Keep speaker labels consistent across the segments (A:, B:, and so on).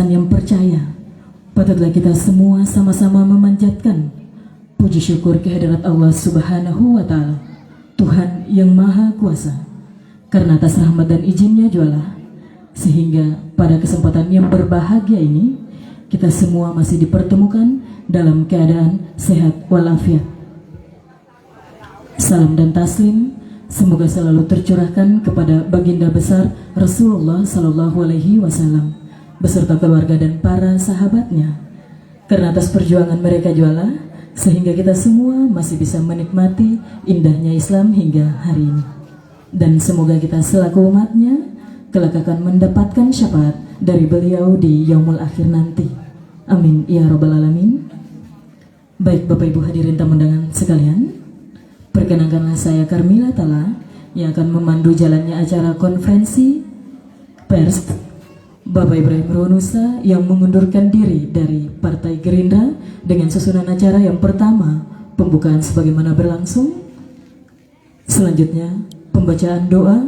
A: yang percaya, patutlah kita semua sama-sama memanjatkan puji syukur kehadirat Allah Subhanahu wa Ta'ala, Tuhan yang Maha Kuasa, karena atas rahmat dan izinnya jualah sehingga pada kesempatan yang berbahagia ini kita semua masih dipertemukan dalam keadaan sehat walafiat. Salam dan taslim semoga selalu tercurahkan kepada baginda besar Rasulullah Sallallahu Alaihi Wasallam beserta keluarga dan para sahabatnya, karena atas perjuangan mereka jualah sehingga kita semua masih bisa menikmati indahnya Islam hingga hari ini. Dan semoga kita selaku umatnya kelak akan mendapatkan syafaat dari beliau di yaumul akhir nanti. Amin ya rabbal alamin. Baik Bapak Ibu hadirin tamu undangan sekalian, perkenankanlah saya Karmila Tala yang akan memandu jalannya acara konferensi pers Bapak Ibrahim Ronusa yang mengundurkan diri dari Partai Gerindra dengan susunan acara yang pertama pembukaan sebagaimana berlangsung, selanjutnya pembacaan doa,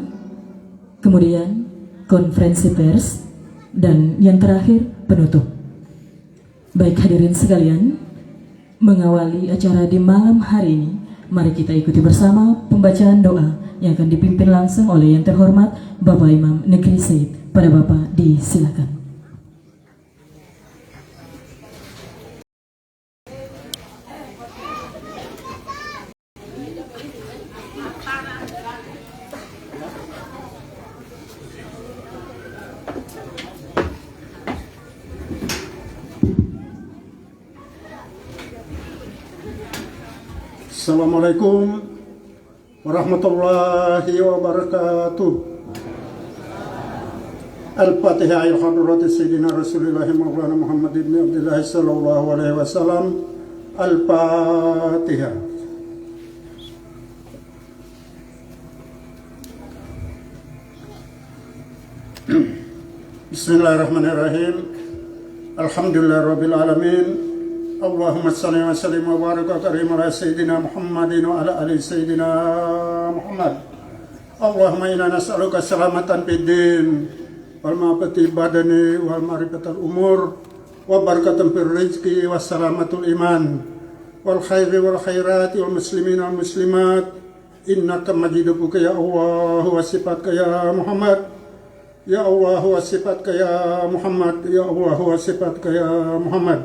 A: kemudian konferensi pers, dan yang terakhir penutup. Baik hadirin sekalian, mengawali acara di malam hari ini, mari kita ikuti bersama pembacaan doa yang akan dipimpin langsung oleh yang terhormat Bapak Imam Negeri Said. Pada Bapak disilakan.
B: Assalamualaikum warahmatullahi wabarakatuh. Al-Fatihah ila hadrati Sayyidina Rasulullah Maulana Muhammad ibn Abdullah sallallahu alaihi wasallam. Al-Fatihah. Bismillahirrahmanirrahim. Alhamdulillahirabbil alamin. Allahumma shalli wa sallim wa barik wa karim ala Sayyidina Muhammadin wa ala ali Sayyidina Muhammad. Allahumma inna nas'aluka salamatan fid din wal ma'afati badani wal ma'rifatal umur wa barakatan fir rizqi was salamatul iman wal khairi wal khairati wal muslimin wal muslimat innaka majiduka ya Allah wa sifatka ya Muhammad ya Allah wa sifatka ya Muhammad ya Allah wa sifatka ya Muhammad.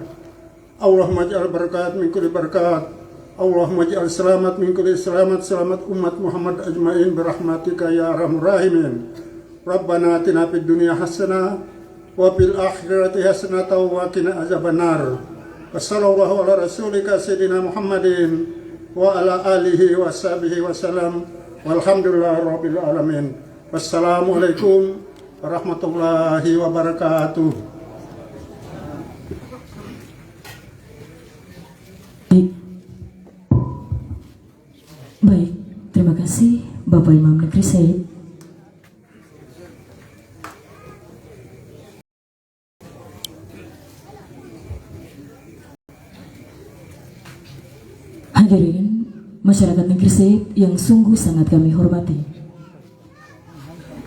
B: Allahumma ij'al barakat min kulli barakat, Allahumma ij'al selamat min kulli selamat, selamat umat Muhammad ajmain birahmatika ya arhamar rahimin. Rabbana atina fid dunya hasanah wa fil akhirati hasanah wa qina azabannar. Wassallallahu ala rasulika sayyidina Muhammadin wa ala alihi wa sahbihi wasallam. Walhamdulillahirabbil alamin. Wassalamualaikum warahmatullahi wabarakatuh.
A: Baik, terima kasih Bapak Imam Negeri Said. Hadirin masyarakat Negeri Said yang sungguh sangat kami hormati,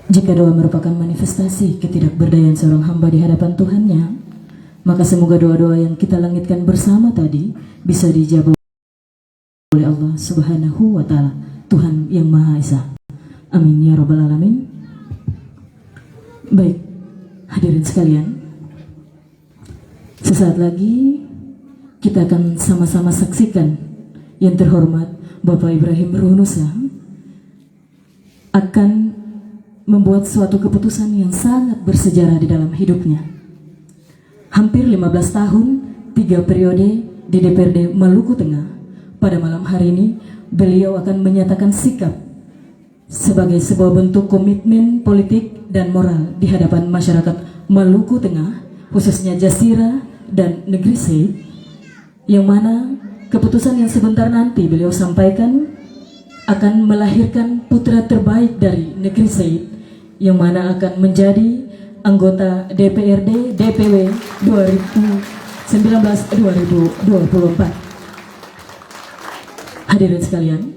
A: jika doa merupakan manifestasi ketidakberdayaan seorang hamba di hadapan Tuhannya, maka semoga doa-doa yang kita langitkan bersama tadi bisa dijawab oleh Allah Subhanahu wa Ta'ala, Tuhan yang Maha Esa. Amin ya rabbal alamin. Baik hadirin sekalian, sesaat lagi kita akan sama-sama saksikan yang terhormat Bapak Ibrahim Ronusa akan membuat suatu keputusan yang sangat bersejarah di dalam hidupnya. Hampir 15 tahun, 3 periode di DPRD Maluku Tengah. Pada malam hari ini, beliau akan menyatakan sikap sebagai sebuah bentuk komitmen politik dan moral di hadapan masyarakat Maluku Tengah, khususnya Jasira dan Negeri Said, yang mana keputusan yang sebentar nanti beliau sampaikan akan melahirkan putra terbaik dari Negeri Said, yang mana akan menjadi anggota DPRD DPW 2019-2024. Hadirin sekalian,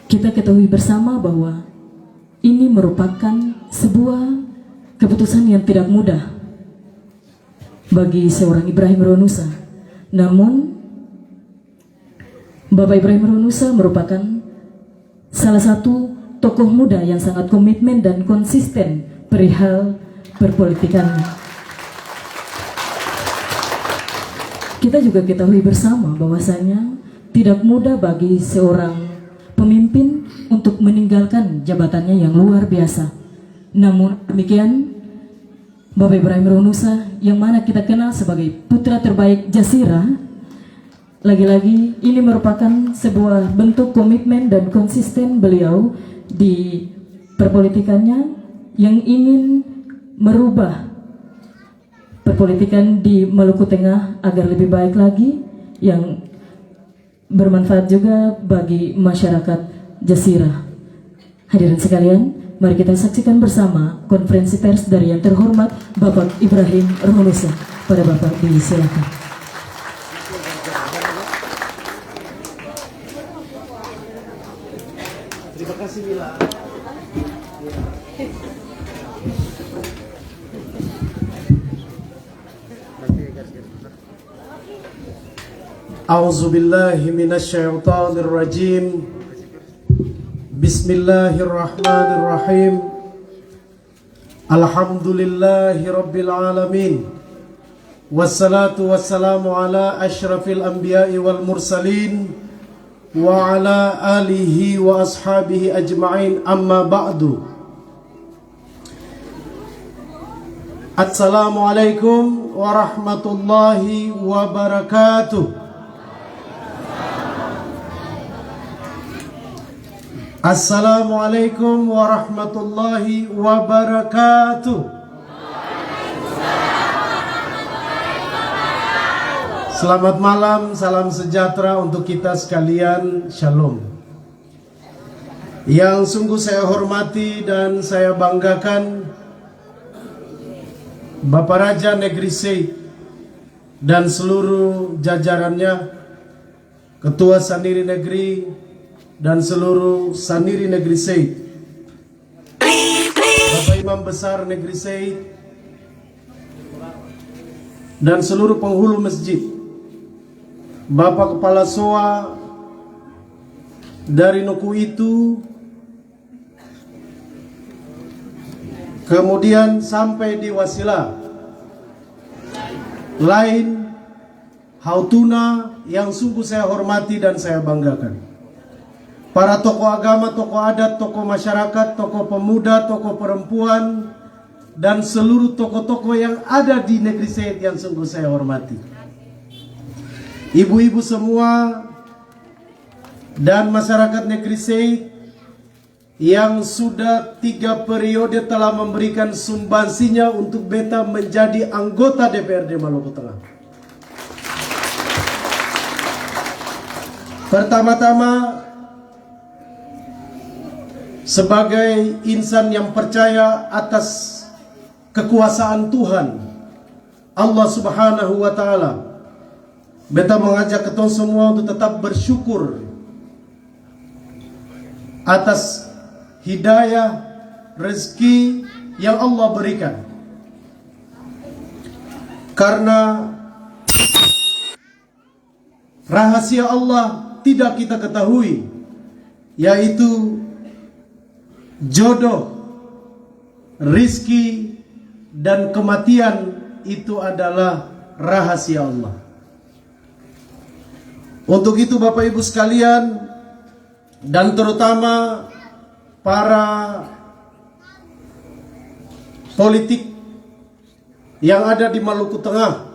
A: kita ketahui bersama bahwa ini merupakan sebuah keputusan yang tidak mudah bagi seorang Ibrahim Ronusa. Namun Bapak Ibrahim Ronusa merupakan salah satu tokoh muda yang sangat komitmen dan konsisten perihal perpolitikan. Kita juga ketahui bersama bahwasanya tidak mudah bagi seorang pemimpin untuk meninggalkan jabatannya yang luar biasa. Namun demikian, Bapak Ibrahim Ronusa yang mana kita kenal sebagai putra terbaik Jasira, lagi-lagi ini merupakan sebuah bentuk komitmen dan konsisten beliau di perpolitikannya yang ingin merubah perpolitikan di Maluku Tengah agar lebih baik lagi, yang bermanfaat juga bagi masyarakat Jasira. Hadirin sekalian, mari kita saksikan bersama konferensi pers dari yang terhormat Bapak Ibrahim Ronusa. Pada Bapak disilakan.
C: Terima kasih Mila. A'udzu billahi minasyaitonir rajim. Bismillahirrahmanirrahim. Alhamdulillahi rabbil alamin. Wassalatu wassalamu ala asyrafil anbiya'i wal mursalin wa ala alihi wa ashabihi ajma'in, amma ba'du. Assalamualaikum warahmatullahi wabarakatuh. Assalamualaikum warahmatullahi wabarakatuh. Selamat malam, salam sejahtera untuk kita sekalian, shalom. Yang sungguh saya hormati dan saya banggakan Bapak Raja Negeri Seid dan seluruh jajarannya, Ketua Sandiri Negeri dan seluruh Sandiri Negeri Seid, Bapak Imam Besar Negeri Seid dan seluruh penghulu masjid, Bapak Kepala SOA dari Nuku itu, kemudian sampai di Wasila lain Hautuna yang sungguh saya hormati dan saya banggakan. Para tokoh agama, tokoh adat, tokoh masyarakat, tokoh pemuda, tokoh perempuan, dan seluruh tokoh-tokoh yang ada di Negeri Seid yang sungguh saya hormati. Ibu-ibu semua dan masyarakat Negeri Seid yang sudah 3 periode telah memberikan sumbansinya untuk beta menjadi anggota DPRD Maluku Tengah. Pertama-tama, sebagai insan yang percaya atas kekuasaan Tuhan Allah Subhanahu wa Ta'ala, beta mengajak ketong semua untuk tetap bersyukur atas hidayah, rezeki yang Allah berikan. Karena rahasia Allah tidak kita ketahui, yaitu jodoh, rizki, dan kematian itu adalah rahasia Allah. Untuk itu Bapak Ibu sekalian, dan terutama para politik yang ada di Maluku Tengah,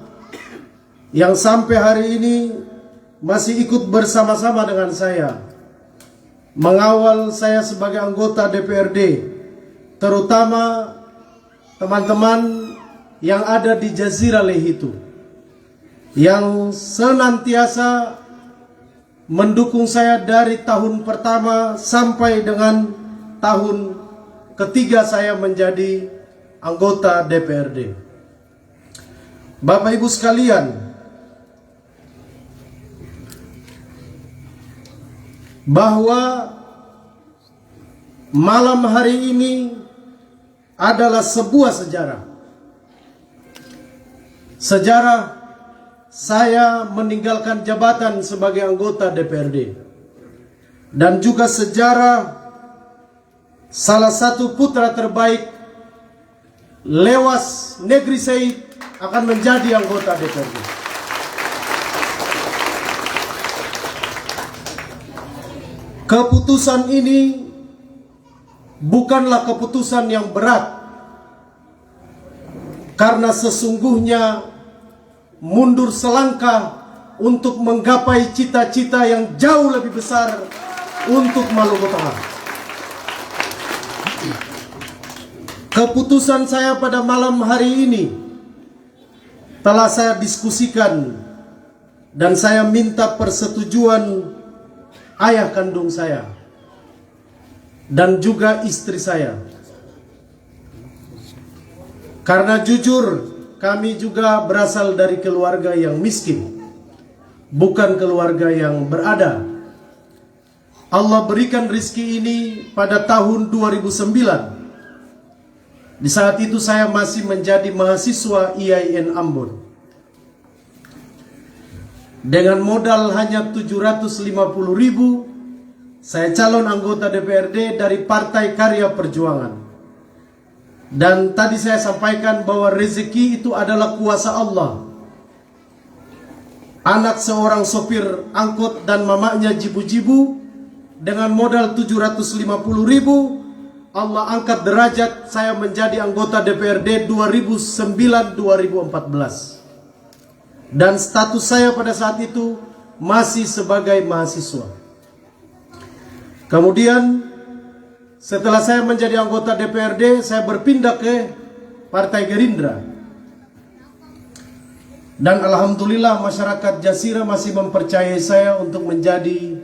C: yang sampai hari ini masih ikut bersama-sama dengan saya mengawal saya sebagai anggota DPRD, terutama teman-teman yang ada di Jazirah Lehitu, yang senantiasa mendukung saya dari tahun pertama sampai dengan tahun ketiga saya menjadi anggota DPRD. Bapak Ibu sekalian, bahwa malam hari ini adalah sebuah sejarah. sejarah saya meninggalkan jabatan sebagai anggota DPRD, dan juga sejarah salah satu putra terbaik Lewas Negeri Said akan menjadi anggota DPRD. Keputusan ini bukanlah keputusan yang berat, karena sesungguhnya mundur selangkah untuk menggapai cita-cita yang jauh lebih besar untuk Maluku Tengah. Keputusan saya pada malam hari ini telah saya diskusikan dan saya minta persetujuan ayah kandung saya dan juga istri saya. Karena jujur, kami juga berasal dari keluarga yang miskin, bukan keluarga yang berada. Allah berikan rizki ini pada tahun 2009. Di saat itu saya masih menjadi mahasiswa IAIN Ambon. Dengan modal hanya 750.000, saya calon anggota DPRD dari Partai Karya Perjuangan. Dan tadi saya sampaikan bahwa rezeki itu adalah kuasa Allah. Anak seorang sopir angkot dan mamanya jibu-jibu, dengan modal 750.000, Allah angkat derajat saya menjadi anggota DPRD 2009-2014. Dan status saya pada saat itu masih sebagai mahasiswa. Kemudian setelah saya menjadi anggota DPRD, saya berpindah ke Partai Gerindra. Dan alhamdulillah masyarakat Jasira masih mempercayai saya untuk menjadi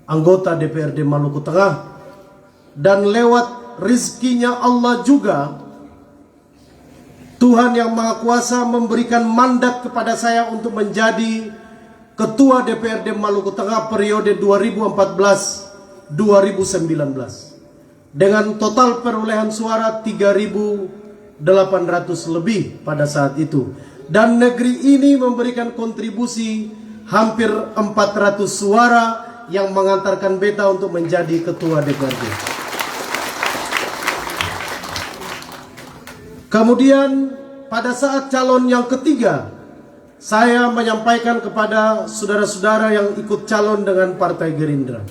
C: anggota DPRD Maluku Tengah. Dan lewat rizkinya Allah juga, Tuhan yang Maha Kuasa memberikan mandat kepada saya untuk menjadi Ketua DPRD Maluku Tengah periode 2014-2019 dengan total perolehan suara 3.800 lebih pada saat itu. Dan negeri ini memberikan kontribusi hampir 400 suara yang mengantarkan beta untuk menjadi Ketua DPRD. Kemudian pada saat calon yang ketiga, saya menyampaikan kepada saudara-saudara yang ikut calon dengan Partai Gerindra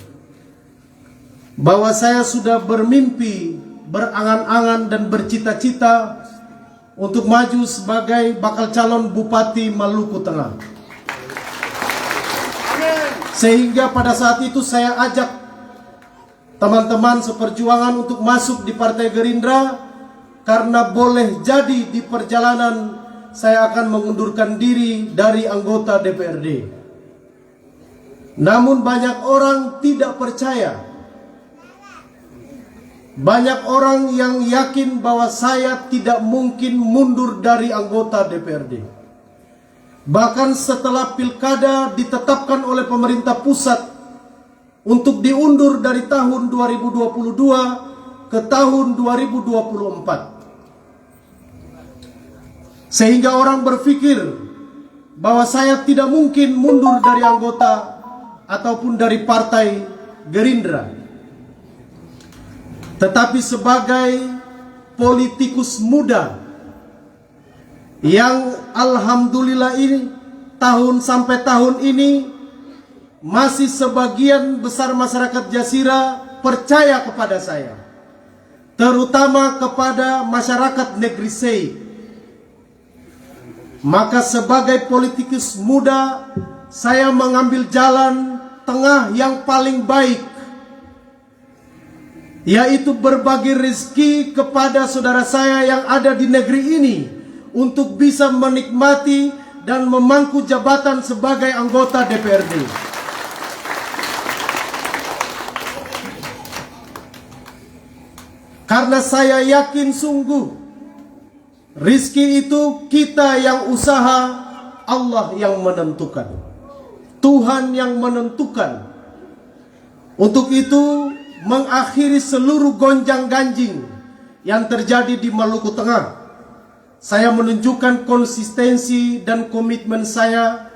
C: bahwa saya sudah bermimpi, berangan-angan dan bercita-cita untuk maju sebagai bakal calon Bupati Maluku Tengah. Sehingga pada saat itu saya ajak teman-teman seperjuangan untuk masuk di Partai Gerindra, karena boleh jadi di perjalanan saya akan mengundurkan diri dari anggota DPRD. Namun banyak orang tidak percaya. Banyak orang yang yakin bahwa saya tidak mungkin mundur dari anggota DPRD. Bahkan setelah pilkada ditetapkan oleh pemerintah pusat untuk diundur dari tahun 2022 ke tahun 2024. Sehingga orang berpikir bahwa saya tidak mungkin mundur dari anggota ataupun dari Partai Gerindra. Tetapi sebagai politikus muda yang alhamdulillah ini sampai tahun ini masih sebagian besar masyarakat Jasira percaya kepada saya, terutama kepada masyarakat Negeri Said. Maka sebagai politikus muda, saya mengambil jalan tengah yang paling baik, yaitu berbagi rezeki kepada saudara saya yang ada di negeri ini untuk bisa menikmati dan memangku jabatan sebagai anggota DPRD. Karena saya yakin sungguh rizki itu kita yang usaha, Allah yang menentukan, Tuhan yang menentukan. Untuk itu mengakhiri seluruh gonjang-ganjing yang terjadi di Maluku Tengah, saya menunjukkan konsistensi dan komitmen saya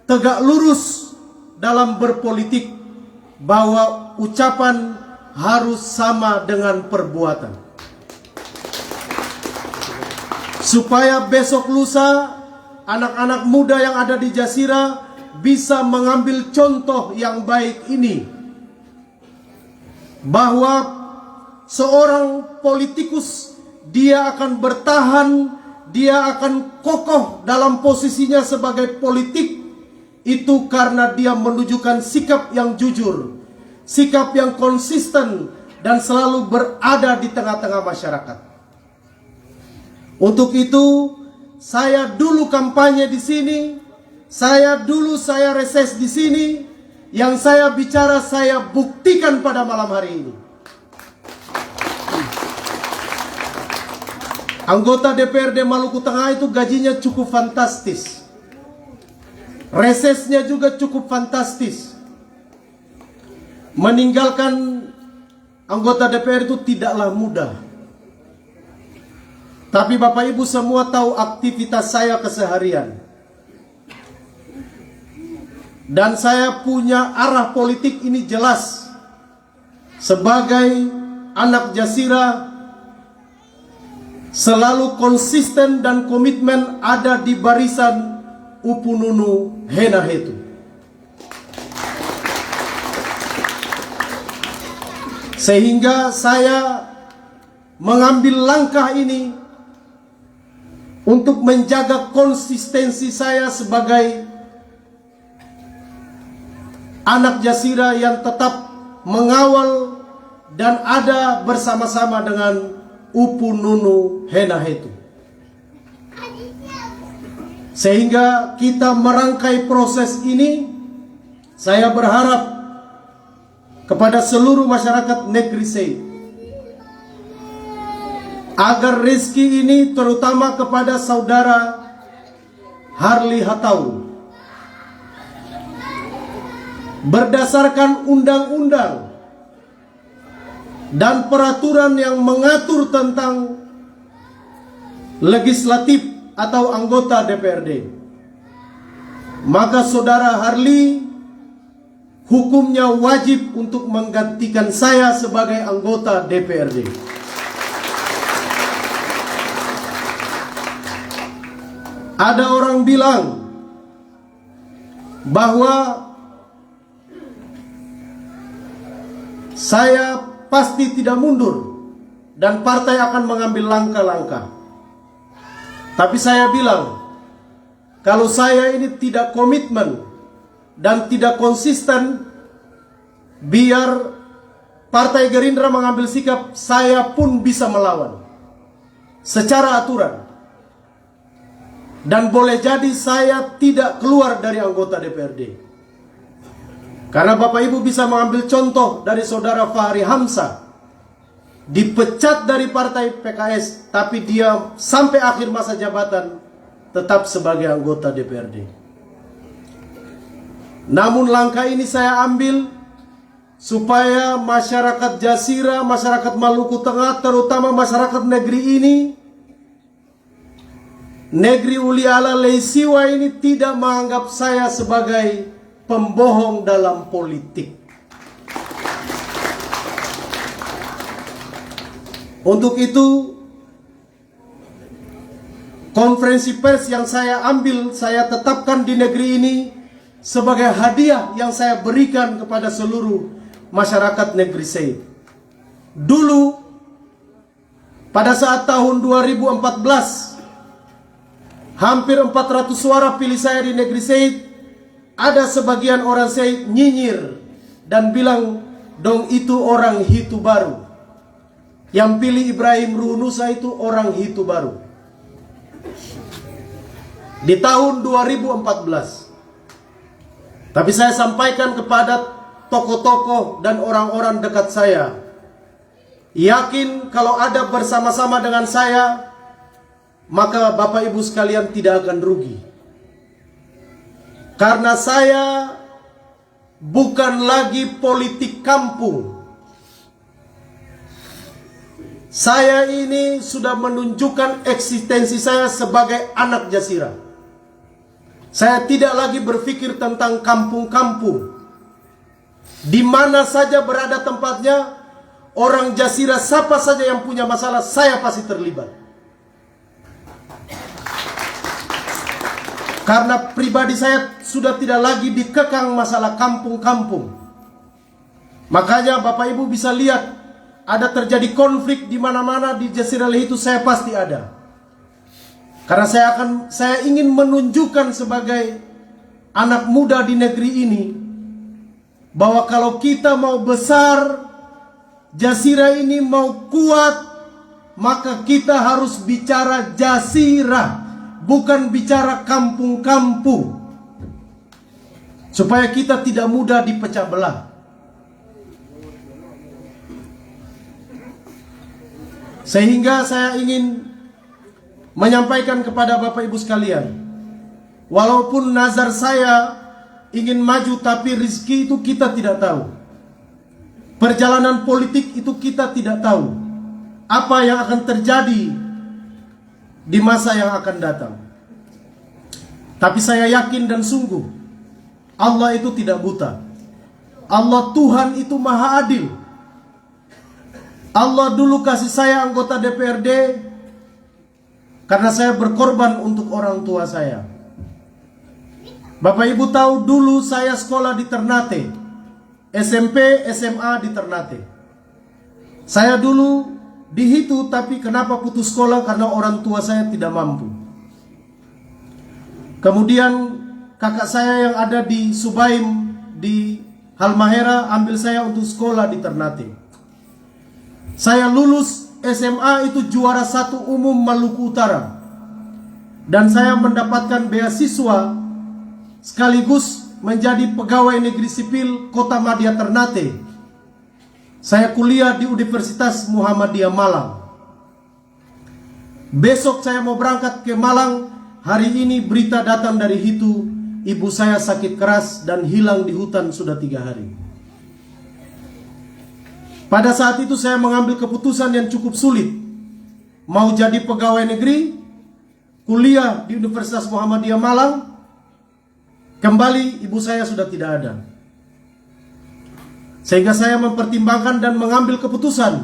C: tegak lurus dalam berpolitik, bahwa ucapan harus sama dengan perbuatan. Supaya besok lusa anak-anak muda yang ada di Jasira bisa mengambil contoh yang baik ini, bahwa seorang politikus dia akan bertahan, dia akan kokoh dalam posisinya sebagai politik itu karena dia menunjukkan sikap yang jujur, sikap yang konsisten, dan selalu berada di tengah-tengah masyarakat. Untuk itu, saya dulu kampanye di sini, saya reses di sini, yang saya bicara saya buktikan pada malam hari ini. Anggota DPRD Maluku Tengah itu gajinya cukup fantastis. Resesnya juga cukup fantastis. Meninggalkan anggota DPR itu tidaklah mudah. Tapi Bapak Ibu semua tahu aktivitas saya keseharian. Dan saya punya arah politik ini jelas. Sebagai anak Jasira, selalu konsisten dan komitmen ada di barisan Upununu Henahetu. Sehingga saya mengambil langkah ini untuk menjaga konsistensi saya sebagai anak Jasira yang tetap mengawal dan ada bersama-sama dengan Upununu Henahetu. Sehingga kita merangkai proses ini, saya berharap kepada seluruh masyarakat Negeri Sei agar rezeki ini terutama kepada saudara Harli Hatau berdasarkan undang-undang dan peraturan yang mengatur tentang legislatif atau anggota DPRD, maka saudara Harli hukumnya wajib untuk menggantikan saya sebagai anggota DPRD. Ada orang bilang bahwa saya pasti tidak mundur dan partai akan mengambil langkah-langkah. Tapi saya bilang, kalau saya ini tidak komitmen dan tidak konsisten, biar Partai Gerindra mengambil sikap, saya pun bisa melawan secara aturan. Dan boleh jadi saya tidak keluar dari anggota DPRD. Karena Bapak Ibu bisa mengambil contoh dari saudara Fahri Hamzah, dipecat dari partai PKS, tapi dia sampai akhir masa jabatan tetap sebagai anggota DPRD. Namun langkah ini saya ambil supaya masyarakat Jasira, masyarakat Maluku Tengah, terutama masyarakat negeri ini, negeri Uliala Leisiwa ini tidak menganggap saya sebagai pembohong dalam politik. Untuk itu, konferensi pers yang saya ambil, saya tetapkan di negeri ini sebagai hadiah yang saya berikan kepada seluruh masyarakat negeri Sei. Dulu, pada saat tahun 2014, hampir 400 suara pilih saya di negeri Sei, ada sebagian orang Sei nyinyir dan bilang, dong itu orang Hitu baru. Yang pilih Ibrahim Ruhunusa itu orang Hitu baru. Di tahun 2014. Tapi saya sampaikan kepada tokoh-tokoh dan orang-orang dekat saya, yakin kalau ada bersama-sama dengan saya, maka Bapak Ibu sekalian tidak akan rugi. Karena saya bukan lagi politik kampung. Saya ini sudah menunjukkan eksistensi saya sebagai anak Jasirah. Saya tidak lagi berpikir tentang kampung-kampung. Di mana saja berada tempatnya, orang Jasirah siapa saja yang punya masalah, saya pasti terlibat. Karena pribadi saya sudah tidak lagi dikekang masalah kampung-kampung. Makanya Bapak Ibu bisa lihat, ada terjadi konflik di mana-mana di Jasirah itu, saya pasti ada. Karena saya ingin menunjukkan sebagai anak muda di negeri ini bahwa kalau kita mau besar, Jasirah ini mau kuat, maka kita harus bicara Jasirah, bukan bicara kampung-kampung, supaya kita tidak mudah dipecah belah. Sehingga saya ingin menyampaikan kepada Bapak Ibu sekalian, walaupun nazar saya ingin maju, tapi rezeki itu kita tidak tahu. Perjalanan politik itu kita tidak tahu apa yang akan terjadi di masa yang akan datang. Tapi saya yakin dan sungguh, Allah itu tidak buta. Allah Tuhan itu maha adil. Allah dulu kasih saya anggota DPRD karena saya berkorban untuk orang tua saya. Bapak Ibu tahu dulu saya sekolah di Ternate, SMP, SMA di Ternate. Saya dulu dihitu, tapi kenapa putus sekolah? Karena orang tua saya tidak mampu. Kemudian kakak saya yang ada di Subaim, di Halmahera, ambil saya untuk sekolah di Ternate. Saya lulus SMA itu juara 1 umum Maluku Utara. Dan saya mendapatkan beasiswa sekaligus menjadi pegawai negeri sipil Kota Madya Ternate. Saya kuliah di Universitas Muhammadiyah Malang. Besok saya mau berangkat ke Malang. Hari ini berita datang dari Hitu, ibu saya sakit keras dan hilang di hutan sudah 3 hari. Pada saat itu saya mengambil keputusan yang cukup sulit. Mau jadi pegawai negeri, kuliah di Universitas Muhammadiyah Malang, kembali ibu saya sudah tidak ada. Sehingga saya mempertimbangkan dan mengambil keputusan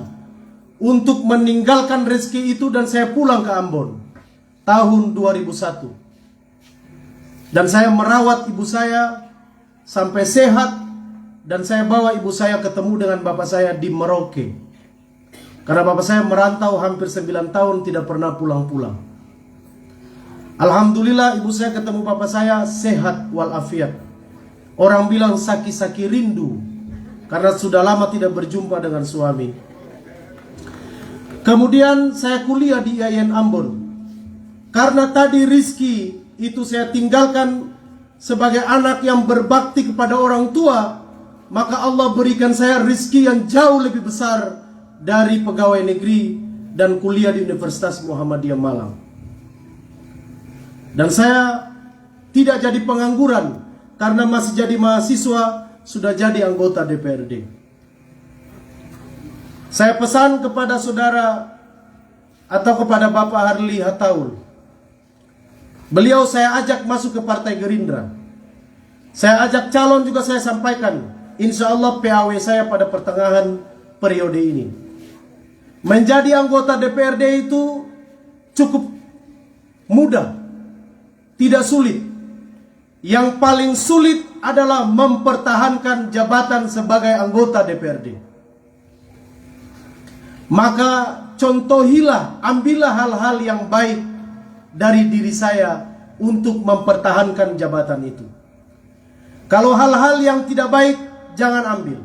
C: untuk meninggalkan rezeki itu dan saya pulang ke Ambon tahun 2001. Dan saya merawat ibu saya sampai sehat. Dan saya bawa ibu saya ketemu dengan bapak saya di Merauke. Karena bapak saya merantau hampir 9 tahun tidak pernah pulang-pulang. Alhamdulillah ibu saya ketemu bapak saya sehat walafiat. Orang bilang saki-saki rindu, karena sudah lama tidak berjumpa dengan suami. Kemudian saya kuliah di IAIN Ambon. Karena tadi rizki itu saya tinggalkan sebagai anak yang berbakti kepada orang tua, maka Allah berikan saya rizki yang jauh lebih besar dari pegawai negeri dan kuliah di Universitas Muhammadiyah Malang. Dan saya tidak jadi pengangguran karena masih jadi mahasiswa, sudah jadi anggota DPRD. Saya pesan kepada saudara atau kepada Bapak Harli Hataul. Beliau saya ajak masuk ke Partai Gerindra. Saya ajak calon juga saya sampaikan. Insya Allah PAW saya pada pertengahan periode ini. Menjadi anggota DPRD itu cukup mudah, tidak sulit. Yang paling sulit adalah mempertahankan jabatan sebagai anggota DPRD. Maka contohilah, ambillah hal-hal yang baik dari diri saya untuk mempertahankan jabatan itu. Kalau hal-hal yang tidak baik, jangan ambil.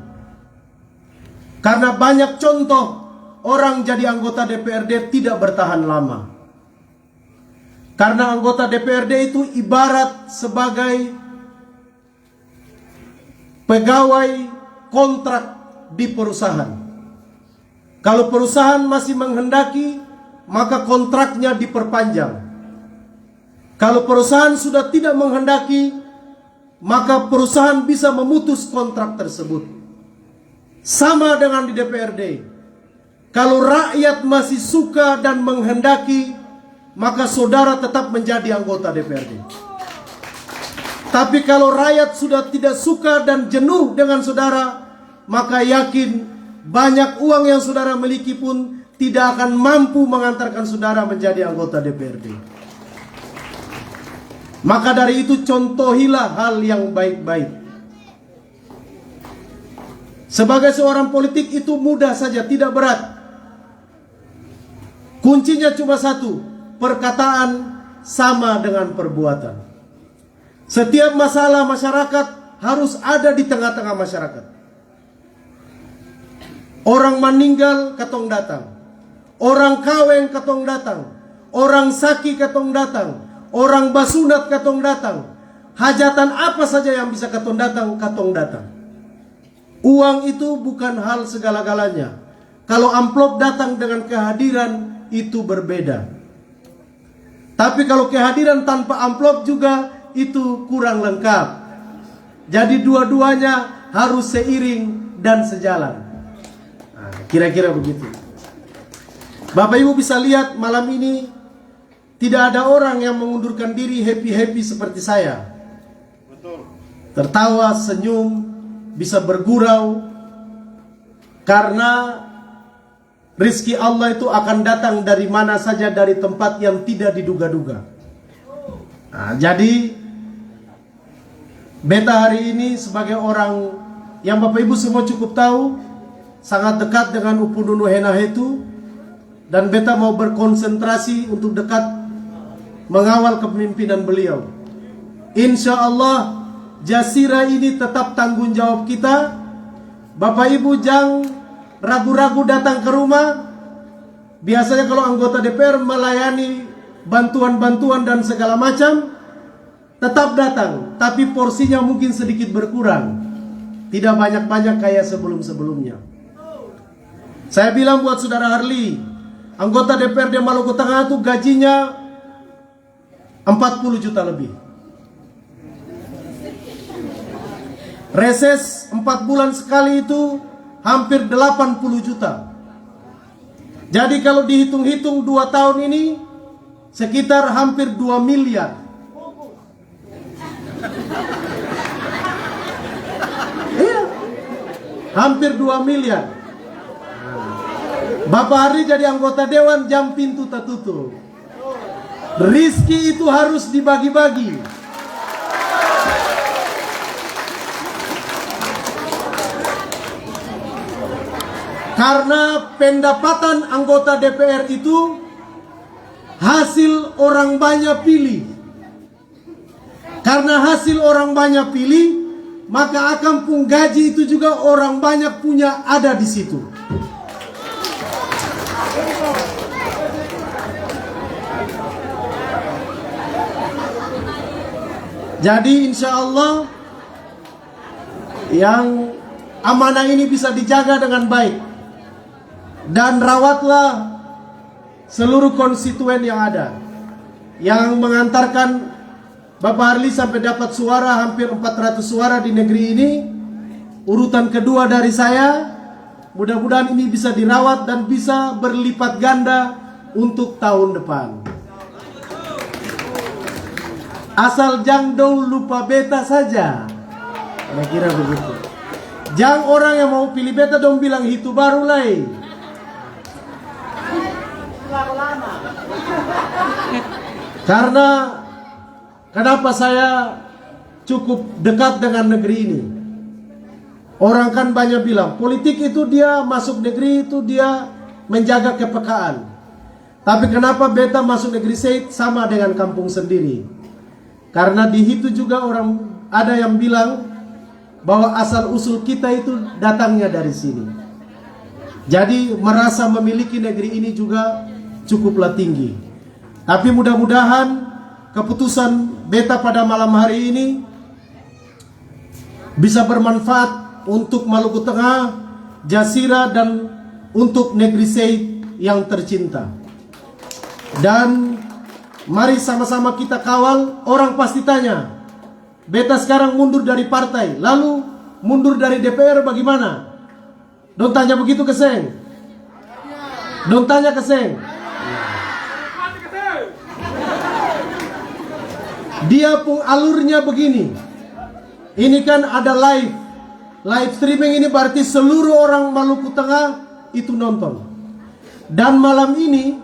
C: Karena banyak contoh orang jadi anggota DPRD tidak bertahan lama. Karena anggota DPRD itu ibarat sebagai pegawai kontrak di perusahaan. Kalau perusahaan masih menghendaki, maka kontraknya diperpanjang. Kalau perusahaan sudah tidak menghendaki, maka perusahaan bisa memutus kontrak tersebut. Sama dengan di DPRD. Kalau rakyat masih suka dan menghendaki, maka saudara tetap menjadi anggota DPRD. Tapi kalau rakyat sudah tidak suka dan jenuh dengan saudara, maka yakin banyak uang yang saudara miliki pun tidak akan mampu mengantarkan saudara menjadi anggota DPRD. Maka dari itu contohilah hal yang baik-baik. Sebagai seorang politik itu mudah saja, tidak berat. Kuncinya cuma satu, perkataan sama dengan perbuatan. Setiap masalah masyarakat harus ada di tengah-tengah masyarakat. Orang meninggal katong datang, orang kawin katong datang, orang sakit katong datang, orang basunat katong datang, hajatan apa saja yang bisa katong datang. Uang itu bukan hal segala-galanya. Kalau amplop datang dengan kehadiran, itu berbeda. Tapi kalau kehadiran tanpa amplop juga itu kurang lengkap. Jadi dua-duanya harus seiring dan sejalan. Nah, kira-kira begitu. Bapak Ibu bisa lihat malam ini tidak ada orang yang mengundurkan diri happy-happy seperti saya. Tertawa, senyum, bisa bergurau karena rezeki Allah itu akan datang dari mana saja, dari tempat yang tidak diduga-duga. Nah, jadi beta hari ini sebagai orang yang Bapak Ibu semua cukup tahu, sangat dekat dengan Upununu Henahetu, dan beta mau berkonsentrasi untuk dekat mengawal kepemimpinan beliau. Insya Allah Jasira ini tetap tanggung jawab kita. Bapak Ibu jangan ragu-ragu datang ke rumah. Biasanya kalau anggota DPR melayani bantuan-bantuan dan segala macam, tetap datang, tapi porsinya mungkin sedikit berkurang, tidak banyak-banyak kayak sebelum-sebelumnya. Saya bilang buat saudara Harli, anggota DPRD Maluku Tengah itu gajinya 40 juta lebih. Reses 4 bulan sekali itu hampir 80 juta. Jadi kalau dihitung-hitung 2 tahun ini sekitar hampir 2 miliar. Iya, hampir 2 miliar. Bapak Hari jadi anggota dewan, jam pintu tertutup. Rizki itu harus dibagi-bagi. Karena pendapatan anggota DPR itu hasil orang banyak pilih. Karena hasil orang banyak pilih, maka akan pun gaji itu juga orang banyak punya ada di situ. Jadi insya Allah yang amanah ini bisa dijaga dengan baik. Dan rawatlah seluruh konstituen yang ada, yang mengantarkan Bapak Harli sampai dapat suara hampir 400 suara di negeri ini. Urutan kedua dari saya. Mudah-mudahan ini bisa dirawat dan bisa berlipat ganda untuk tahun depan. Asal jangan dong lupa beta saja. Kira-kira begitu. Jangan orang yang mau pilih beta dong bilang itu baru lah. Karena kenapa saya cukup dekat dengan negeri ini? Orang kan banyak bilang politik itu dia masuk negeri itu dia menjaga kepekaan. Tapi kenapa beta masuk negeri Said sama dengan kampung sendiri? Karena di situ juga orang ada yang bilang bahwa asal usul kita itu datangnya dari sini. Jadi merasa memiliki negeri ini juga cukuplah tinggi. Tapi mudah-mudahan keputusan beta pada malam hari ini bisa bermanfaat untuk Maluku Tengah, Jasira, dan untuk negeri Said yang tercinta. Dan mari sama-sama kita kawal. Orang pasti tanya, beta sekarang mundur dari partai, lalu mundur dari DPR bagaimana? Don't tanya begitu ke Seng. Dong tanya ke Seng. Dia pun alurnya begini. Ini kan ada live streaming, ini berarti seluruh orang Maluku Tengah itu nonton. Dan malam ini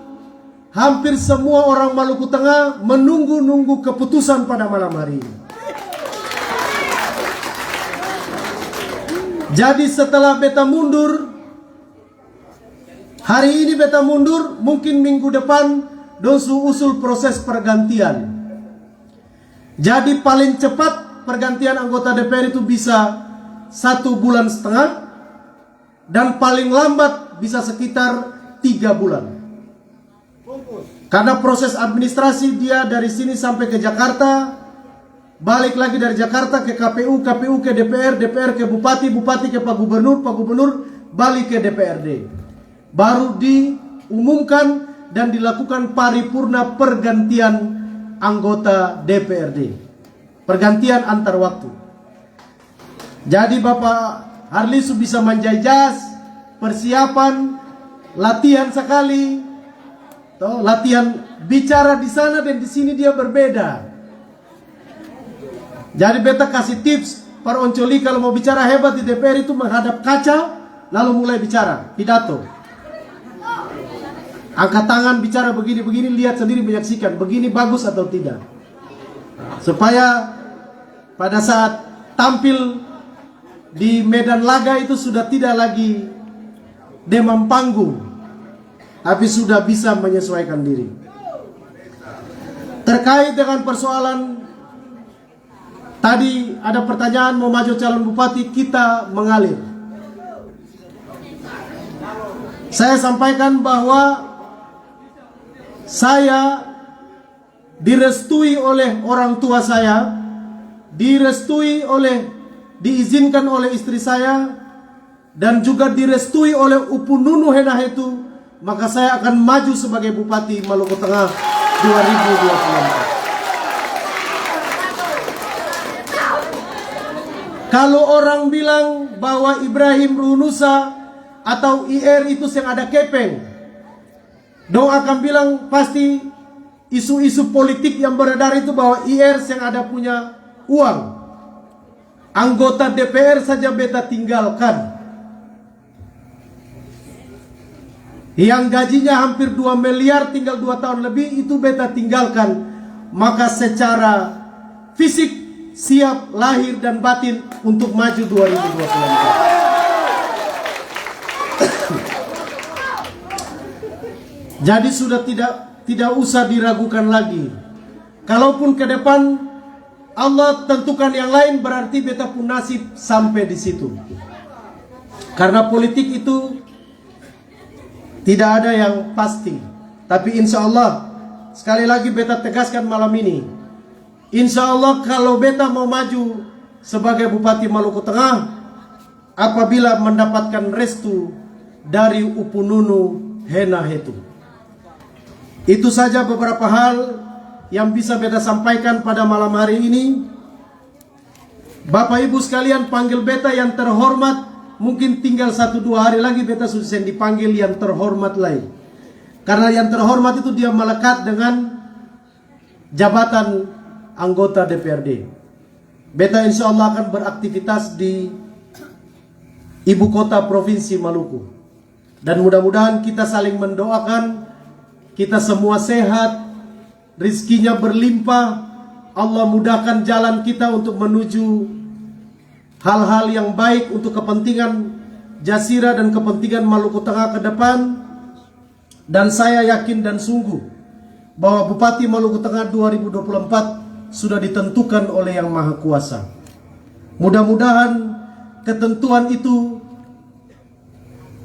C: hampir semua orang Maluku Tengah menunggu-nunggu keputusan pada malam hari ini. Jadi setelah beta mundur, hari ini beta mundur, mungkin minggu depan dosu usul proses pergantian. Jadi paling cepat pergantian anggota DPR itu bisa 1,5 bulan, dan paling lambat bisa sekitar 3 bulan. Karena proses administrasi dia dari sini sampai ke Jakarta, balik lagi dari Jakarta ke KPU, KPU ke DPR, DPR ke Bupati, Bupati ke Pak Gubernur, Pak Gubernur balik ke DPRD. Baru diumumkan dan dilakukan paripurna pergantian anggota DPRD. Pergantian antar waktu. Jadi Bapak Harlisu bisa menjajas, persiapan, latihan sekali. Latihan bicara di sana dan di sini dia berbeda. Jadi beta kasih tips para oncoli kalau mau bicara hebat di DPR itu menghadap kaca, lalu mulai bicara, pidato. Angkat tangan bicara begini-begini, lihat sendiri menyaksikan begini bagus atau tidak. Supaya pada saat tampil di medan laga itu sudah tidak lagi demam panggung, tapi sudah bisa menyesuaikan diri. Terkait dengan persoalan tadi ada pertanyaan mau maju calon bupati, kita mengalir. Saya sampaikan bahwa saya direstui oleh orang tua saya, diizinkan oleh istri saya, dan juga direstui oleh Upu Nunu Henahetu, maka saya akan maju sebagai Bupati Maluku Tengah 2024. Kalau orang bilang bahwa Ibrahim Ruhunusa atau IR itu yang ada kepeng, dong akan bilang pasti isu-isu politik yang beredar itu bahwa IR yang ada punya uang. Anggota DPR saja beta tinggalkan, yang gajinya hampir 2 miliar tinggal 2 tahun lebih, itu beta tinggalkan. Maka secara fisik siap lahir dan batin untuk maju 2024. Jadi sudah tidak usah diragukan lagi. Kalaupun ke depan Allah tentukan yang lain, berarti beta pun nasib sampai di situ. Karena politik itu tidak ada yang pasti. Tapi insya Allah, sekali lagi beta tegaskan malam ini, insya Allah kalau beta mau maju sebagai Bupati Maluku Tengah, apabila mendapatkan restu dari Upu Nunu Henahetu. Itu saja beberapa hal yang bisa beta sampaikan pada malam hari ini. Bapak Ibu sekalian, panggil beta yang terhormat. Mungkin tinggal 1-2 hari lagi beta sudah dipanggil yang terhormat lain. Karena yang terhormat itu dia melekat dengan jabatan anggota DPRD. Beta insya Allah akan beraktivitas di ibu kota provinsi Maluku. Dan mudah-mudahan kita saling mendoakan, kita semua sehat, rizkinya berlimpah, Allah mudahkan jalan kita untuk menuju hal-hal yang baik untuk kepentingan Jasira dan kepentingan Maluku Tengah ke depan. Dan saya yakin dan sungguh bahwa Bupati Maluku Tengah 2024 sudah ditentukan oleh Yang Maha Kuasa. Mudah-mudahan ketentuan itu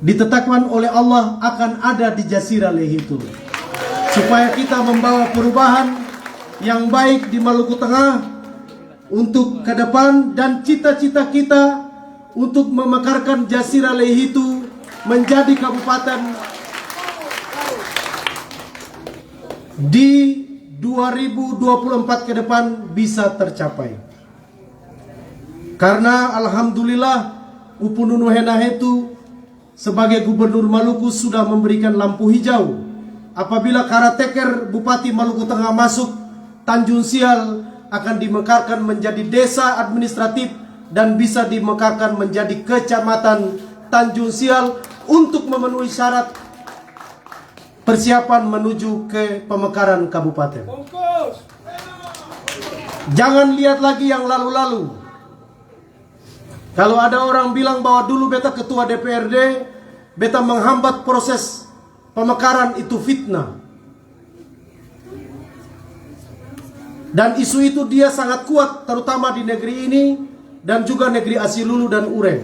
C: ditetapkan oleh Allah akan ada di Jasira Lehitu, supaya kita membawa perubahan yang baik di Maluku Tengah untuk ke depan, dan cita-cita kita untuk memekarkan Jasira Lehitu menjadi kabupaten di 2024 ke depan bisa tercapai. Karena alhamdulillah Upu Nunu Henahetu sebagai Gubernur Maluku sudah memberikan lampu hijau apabila caretaker Bupati Maluku Tengah masuk, Tanjung Sial akan dimekarkan menjadi desa administratif dan bisa dimekarkan menjadi kecamatan Tanjung Sial untuk memenuhi syarat persiapan menuju ke pemekaran kabupaten. Jangan lihat lagi yang lalu-lalu. Kalau ada orang bilang bahwa dulu beta ketua DPRD, beta menghambat proses pemekaran, itu fitnah. Dan isu itu dia sangat kuat, terutama di negeri ini dan juga negeri Asilulu dan Ureng.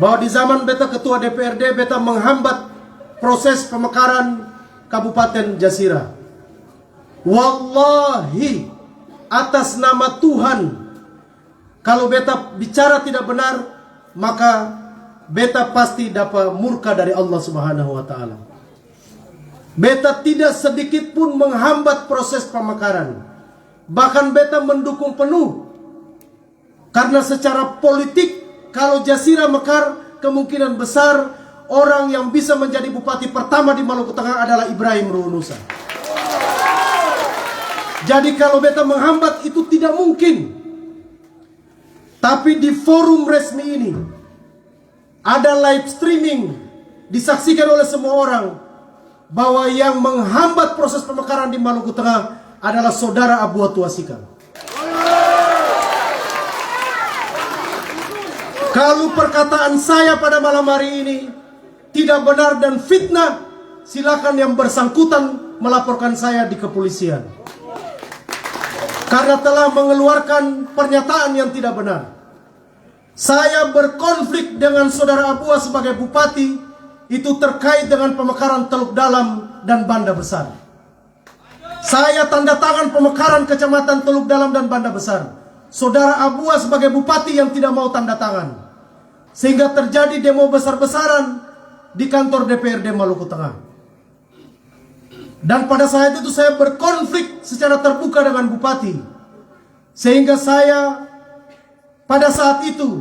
C: Bahwa di zaman beta ketua DPRD, beta menghambat proses pemekaran Kabupaten Jasira. Wallahi, atas nama Tuhan, kalau beta bicara tidak benar, maka beta pasti dapat murka dari Allah Subhanahu wa taala. Beta tidak sedikit pun menghambat proses pemekaran. Bahkan beta mendukung penuh. Karena secara politik, kalau Jasira mekar, kemungkinan besar orang yang bisa menjadi bupati pertama di Maluku Tengah adalah Ibrahim Ruhunusa. Jadi kalau beta menghambat itu tidak mungkin. Tapi di forum resmi ini ada live streaming disaksikan oleh semua orang bahwa yang menghambat proses pemekaran di Maluku Tengah adalah saudara Abu Atu Asikal. Kalau perkataan saya pada malam hari ini tidak benar dan fitnah, silakan yang bersangkutan melaporkan saya di kepolisian. Karena telah mengeluarkan pernyataan yang tidak benar. Saya berkonflik dengan saudara Abua sebagai bupati itu terkait dengan pemekaran Teluk Dalam dan Banda Besar. Saya tanda tangan pemekaran kecamatan Teluk Dalam dan Banda Besar. Saudara Abua sebagai bupati yang tidak mau tanda tangan. Sehingga terjadi demo besar-besaran di kantor DPRD Maluku Tengah. Dan pada saat itu saya berkonflik secara terbuka dengan bupati. Sehingga saya pada saat itu,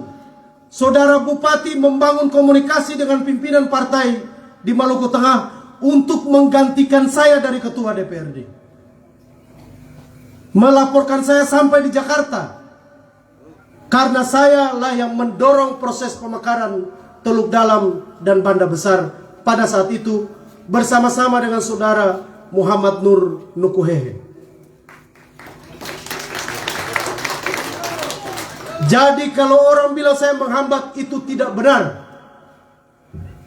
C: saudara bupati membangun komunikasi dengan pimpinan partai di Maluku Tengah untuk menggantikan saya dari ketua DPRD. Melaporkan saya sampai di Jakarta. Karena saya lah yang mendorong proses pemekaran Teluk Dalam dan Banda Besar pada saat itu bersama-sama dengan saudara Muhammad Nur Nukuhehe. Jadi kalau orang bilang saya menghambat itu tidak benar.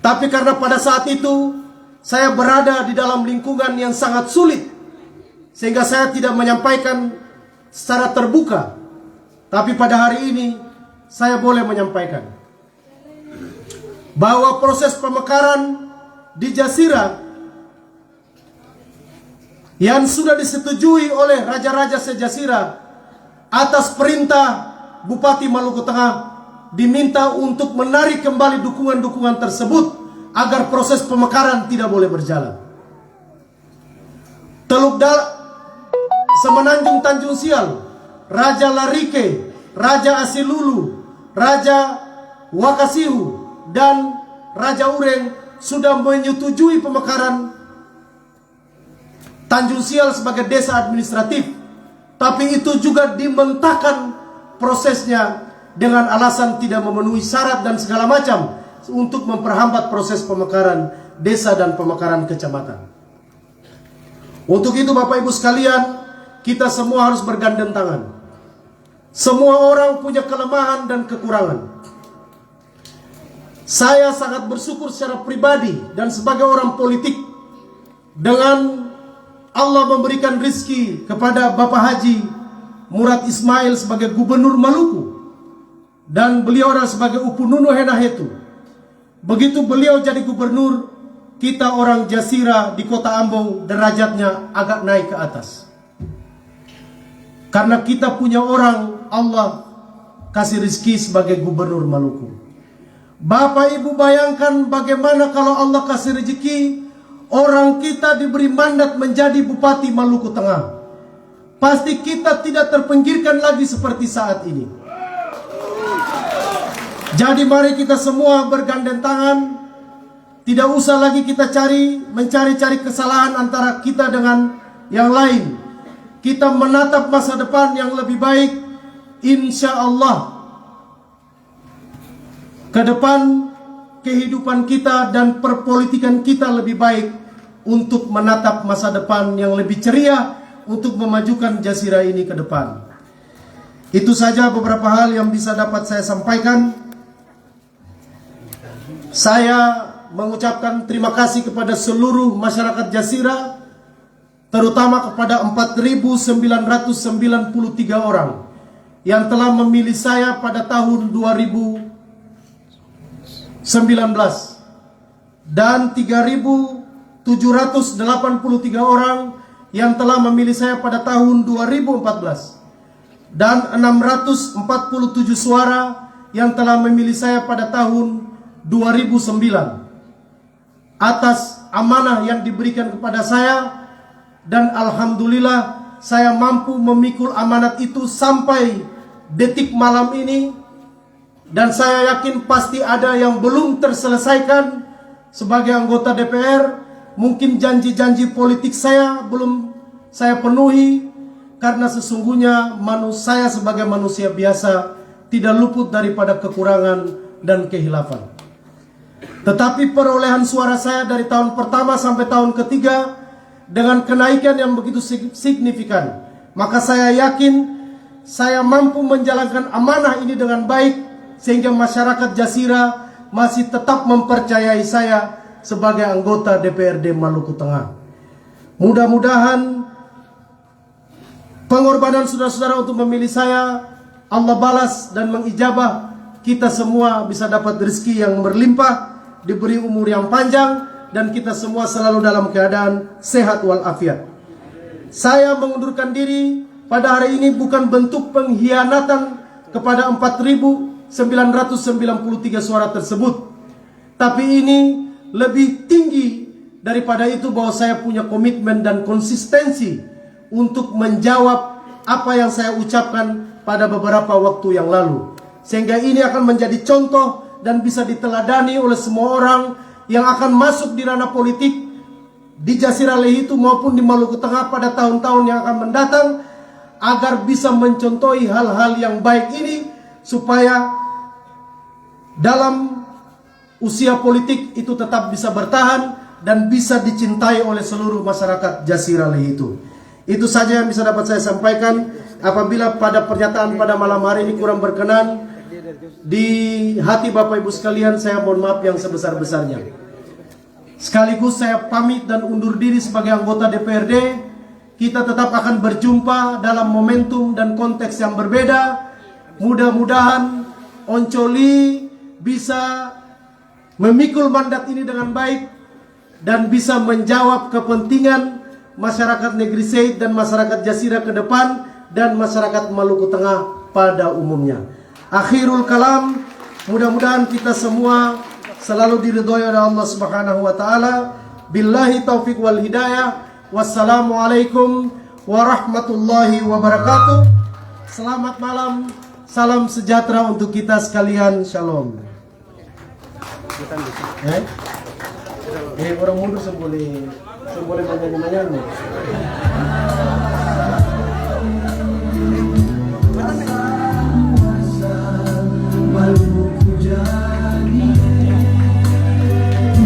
C: Tapi karena pada saat itu saya berada di dalam lingkungan yang sangat sulit, sehingga saya tidak menyampaikan secara terbuka. Tapi pada hari ini saya boleh menyampaikan bahwa proses pemekaran di Jasira yang sudah disetujui oleh raja-raja se-Jasira atas perintah Bupati Maluku Tengah diminta untuk menarik kembali dukungan-dukungan tersebut agar proses pemekaran tidak boleh berjalan. Teluk Dalam, Semenanjung Tanjung Sial, Raja Larike, Raja Asilulu, Raja Wakasihu, dan Raja Ureng sudah menyetujui pemekaran Tanjung Sial sebagai desa administratif. Tapi itu juga dimentahkan prosesnya dengan alasan tidak memenuhi syarat dan segala macam untuk memperhambat proses pemekaran desa dan pemekaran kecamatan. Untuk itu Bapak Ibu sekalian, kita semua harus bergandeng tangan. Semua orang punya kelemahan dan kekurangan. Saya sangat bersyukur secara pribadi dan sebagai orang politik dengan Allah memberikan rizki kepada Bapak Haji Murad Ismail sebagai Gubernur Maluku dan beliau adalah sebagai Upununu Henahetu. Begitu beliau jadi gubernur, kita orang Jasira di Kota Ambon derajatnya agak naik ke atas. Karena kita punya orang Allah kasih rizki sebagai Gubernur Maluku. Bapak Ibu bayangkan bagaimana kalau Allah kasih rezeki orang kita diberi mandat menjadi Bupati Maluku Tengah. Pasti kita tidak terpinggirkan lagi seperti saat ini. Jadi mari kita semua bergandeng tangan. Tidak usah lagi kita mencari-cari kesalahan antara kita dengan yang lain. Kita menatap masa depan yang lebih baik, insya Allah. Ke depan kehidupan kita dan perpolitikan kita lebih baik untuk menatap masa depan yang lebih ceria untuk memajukan Jazirah ini ke depan. Itu saja beberapa hal yang bisa dapat saya sampaikan. Saya mengucapkan terima kasih kepada seluruh masyarakat Jazirah, terutama kepada 4.993 orang yang telah memilih saya pada tahun 2019 dan 3.783 orang yang telah memilih saya pada tahun 2014 dan 647 suara yang telah memilih saya pada tahun 2009 atas amanah yang diberikan kepada saya, dan alhamdulillah saya mampu memikul amanat itu sampai detik malam ini. Dan saya yakin pasti ada yang belum terselesaikan sebagai anggota DPR. Mungkin janji-janji politik saya belum saya penuhi, karena sesungguhnya saya sebagai manusia biasa tidak luput daripada kekurangan dan kehilafan. Tetapi perolehan suara saya dari tahun pertama sampai tahun ketiga dengan kenaikan yang begitu signifikan, maka saya yakin saya mampu menjalankan amanah ini dengan baik, sehingga masyarakat Jazirah masih tetap mempercayai saya sebagai anggota DPRD Maluku Tengah. Mudah-mudahan pengorbanan saudara-saudara untuk memilih saya Allah balas dan mengijabah. Kita semua bisa dapat rezeki yang berlimpah, diberi umur yang panjang, dan kita semua selalu dalam keadaan sehat walafiat. Saya mengundurkan diri pada hari ini bukan bentuk pengkhianatan kepada 4.993 suara tersebut, tapi ini lebih tinggi daripada itu, bahwa saya punya komitmen dan konsistensi untuk menjawab apa yang saya ucapkan pada beberapa waktu yang lalu, sehingga ini akan menjadi contoh dan bisa diteladani oleh semua orang yang akan masuk di ranah politik di Jazirah Lehitu maupun di Maluku Tengah pada tahun-tahun yang akan mendatang, agar bisa mencontohi hal-hal yang baik ini, supaya dalam usia politik itu tetap bisa bertahan dan bisa dicintai oleh seluruh masyarakat Jazirah Lehitu. Itu saja yang bisa dapat saya sampaikan. Apabila pada pernyataan pada malam hari ini kurang berkenan di hati Bapak Ibu sekalian, saya mohon maaf yang sebesar-besarnya. Sekaligus saya pamit dan undur diri sebagai anggota DPRD. Kita tetap akan berjumpa dalam momentum dan konteks yang berbeda. Mudah-mudahan Oncoli bisa memikul mandat ini dengan baik dan bisa menjawab kepentingan masyarakat Negeri Said dan masyarakat Jazirah ke depan, dan masyarakat Maluku Tengah pada umumnya. Akhirul kalam, mudah-mudahan kita semua selalu diridhoi oleh Allah Subhanahu wa taala. Billahi taufik wal hidayah. Wassalamualaikum warahmatullahi wabarakatuh. Selamat malam, salam sejahtera untuk kita sekalian. Shalom. Orang mundur boleh menyanyi-nyanyi.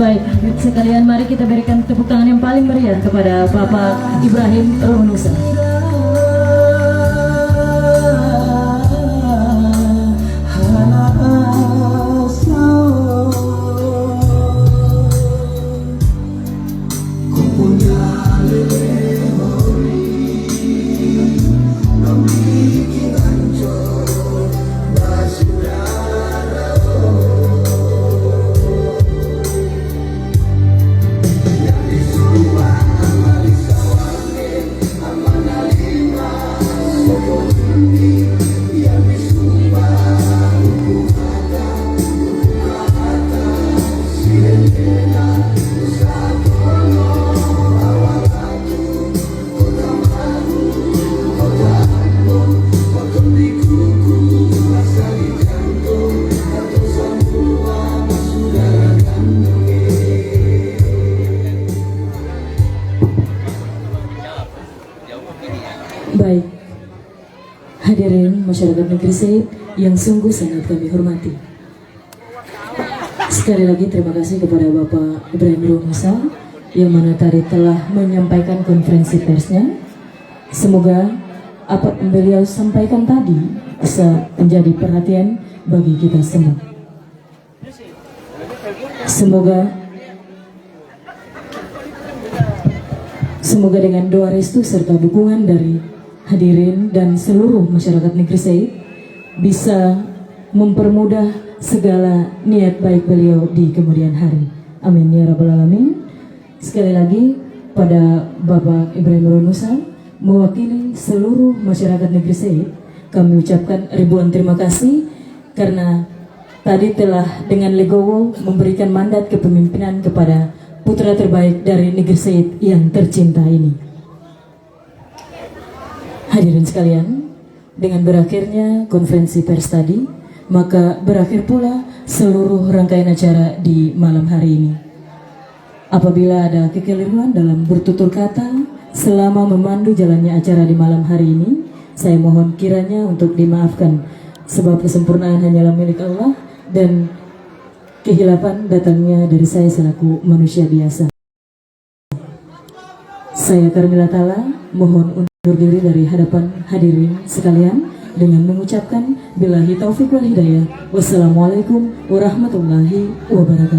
A: Baik, sekalian mari kita berikan tepuk tangan yang paling meriah kepada Bapak Ibrahim Ronusa. Hadirin masyarakat negeri Said yang sungguh sangat kami hormati. Sekali lagi terima kasih kepada Bapak Ibrahim Romusa yang mana tadi telah menyampaikan konferensi persnya. Semoga apa yang beliau sampaikan tadi bisa menjadi perhatian bagi kita semua. Semoga dengan doa restu serta dukungan dari hadirin dan seluruh masyarakat negeri Said bisa mempermudah segala niat baik beliau di kemudian hari. Amin ya rabbal alamin. Sekali lagi pada Bapak Ibrahim Romusa mewakili seluruh masyarakat negeri Said, kami ucapkan ribuan terima kasih karena tadi telah dengan legowo memberikan mandat kepemimpinan kepada putra terbaik dari negeri Said yang tercinta ini. Hadirin sekalian, dengan berakhirnya konferensi pers tadi, maka berakhir pula seluruh rangkaian acara di malam hari ini. Apabila ada kekeliruan dalam bertutur kata selama memandu jalannya acara di malam hari ini, saya mohon kiranya untuk dimaafkan, sebab kesempurnaan hanyalah milik Allah dan kehilapan datangnya dari saya selaku manusia biasa. Saya Karmila Tala mohon undur diri dari hadapan hadirin sekalian dengan mengucapkan billahi taufiq wal hidayah. Wassalamualaikum warahmatullahi wabarakatuh.